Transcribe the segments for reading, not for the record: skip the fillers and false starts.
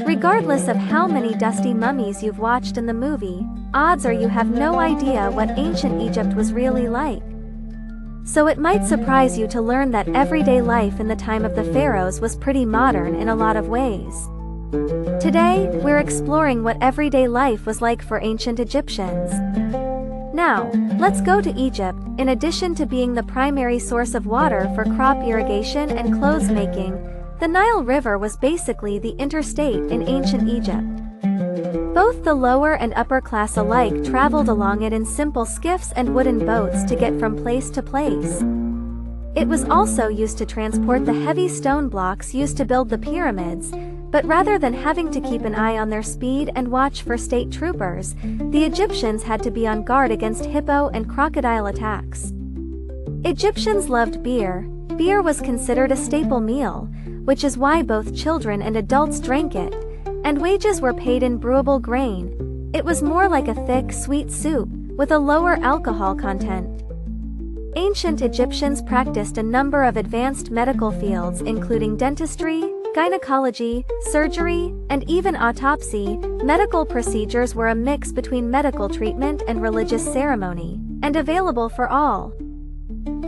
Regardless of how many dusty mummies you've watched in the movie, odds are you have no idea what ancient Egypt was really like. So it might surprise you to learn that everyday life in the time of the pharaohs was pretty modern in a lot of ways. Today, we're exploring what everyday life was like for ancient Egyptians. Now, let's go to Egypt. In addition to being the primary source of water for crop irrigation and clothes making, the Nile River was basically the interstate in ancient Egypt. Both the lower and upper class alike traveled along it in simple skiffs and wooden boats to get from place to place. It was also used to transport the heavy stone blocks used to build the pyramids, but rather than having to keep an eye on their speed and watch for state troopers, the Egyptians had to be on guard against hippo and crocodile attacks. Egyptians loved beer. Beer was considered a staple meal, which is why both children and adults drank it, and wages were paid in brewable grain. It was more like a thick, sweet soup, with a lower alcohol content. Ancient Egyptians practiced a number of advanced medical fields including dentistry, gynecology, surgery, and even autopsy. Medical procedures were a mix between medical treatment and religious ceremony, and available for all.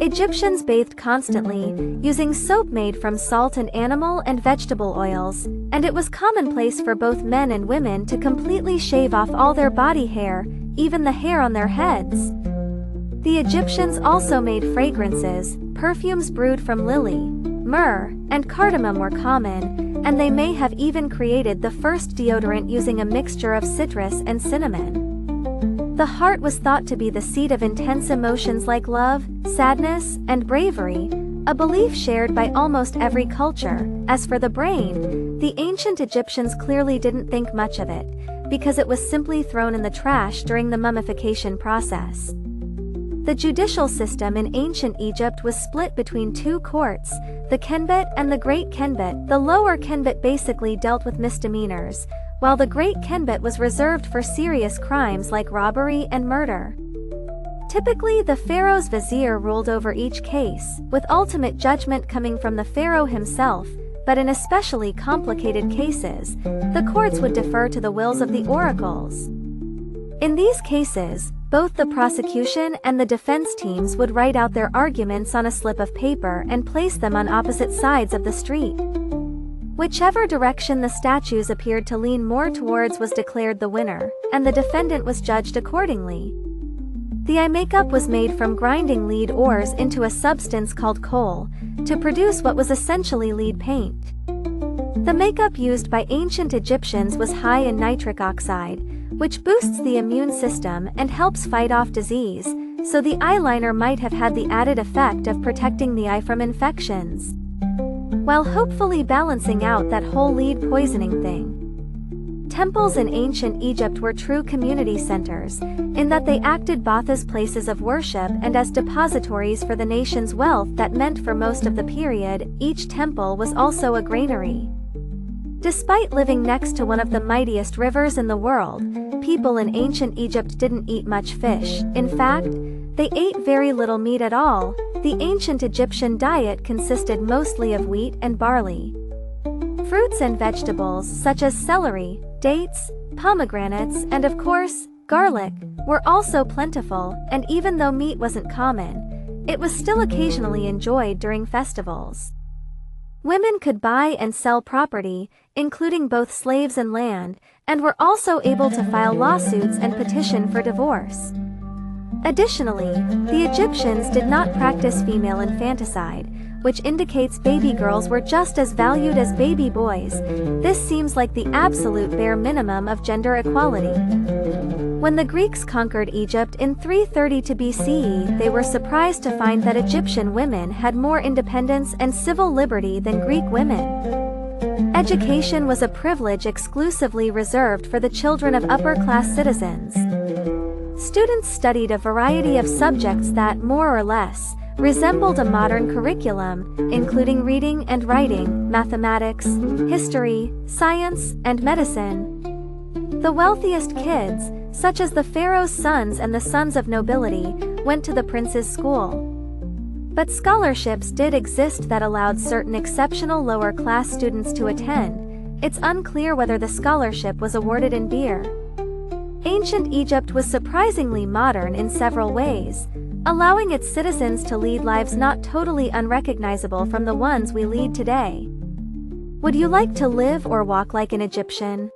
Egyptians bathed constantly, using soap made from salt and animal and vegetable oils, and it was commonplace for both men and women to completely shave off all their body hair, even the hair on their heads. The Egyptians also made fragrances. Perfumes brewed from lily, myrrh, and cardamom were common, and they may have even created the first deodorant using a mixture of citrus and cinnamon. The heart was thought to be the seat of intense emotions like love, sadness, and bravery, a belief shared by almost every culture. As for the brain, the ancient Egyptians clearly didn't think much of it, because it was simply thrown in the trash during the mummification process. The judicial system in ancient Egypt was split between two courts, the Kenbet and the Great Kenbet. The lower Kenbet basically dealt with misdemeanors, while the Great Kenbet was reserved for serious crimes like robbery and murder. Typically, the pharaoh's vizier ruled over each case, with ultimate judgment coming from the pharaoh himself, but in especially complicated cases, the courts would defer to the wills of the oracles. In these cases, both the prosecution and the defense teams would write out their arguments on a slip of paper and place them on opposite sides of the street. Whichever direction the statues appeared to lean more towards was declared the winner, and the defendant was judged accordingly. The eye makeup was made from grinding lead ores into a substance called coal, to produce what was essentially lead paint. The makeup used by ancient Egyptians was high in nitric oxide, which boosts the immune system and helps fight off disease, so the eyeliner might have had the added effect of protecting the eye from infections, while hopefully balancing out that whole lead poisoning thing. Temples in ancient Egypt were true community centers, in that they acted both as places of worship and as depositories for the nation's wealth. That meant for most of the period, each temple was also a granary. Despite living next to one of the mightiest rivers in the world, people in ancient Egypt didn't eat much fish. In fact, they ate very little meat at all. The ancient Egyptian diet consisted mostly of wheat and barley. Fruits and vegetables such as celery, dates, pomegranates, and of course, garlic, were also plentiful, and even though meat wasn't common, it was still occasionally enjoyed during festivals. Women could buy and sell property, including both slaves and land, and were also able to file lawsuits and petition for divorce. Additionally, the Egyptians did not practice female infanticide, which indicates baby girls were just as valued as baby boys. This seems like the absolute bare minimum of gender equality. When the Greeks conquered Egypt in 332 BCE, they were surprised to find that Egyptian women had more independence and civil liberty than Greek women. Education was a privilege exclusively reserved for the children of upper-class citizens. Students studied a variety of subjects that, more or less, resembled a modern curriculum, including reading and writing, mathematics, history, science, and medicine. The wealthiest kids, such as the pharaoh's sons and the sons of nobility, went to the prince's school. But scholarships did exist that allowed certain exceptional lower-class students to attend, It's unclear whether the scholarship was awarded in beer. Ancient Egypt was surprisingly modern in several ways, allowing its citizens to lead lives not totally unrecognizable from the ones we lead today. Would you like to live or walk like an Egyptian?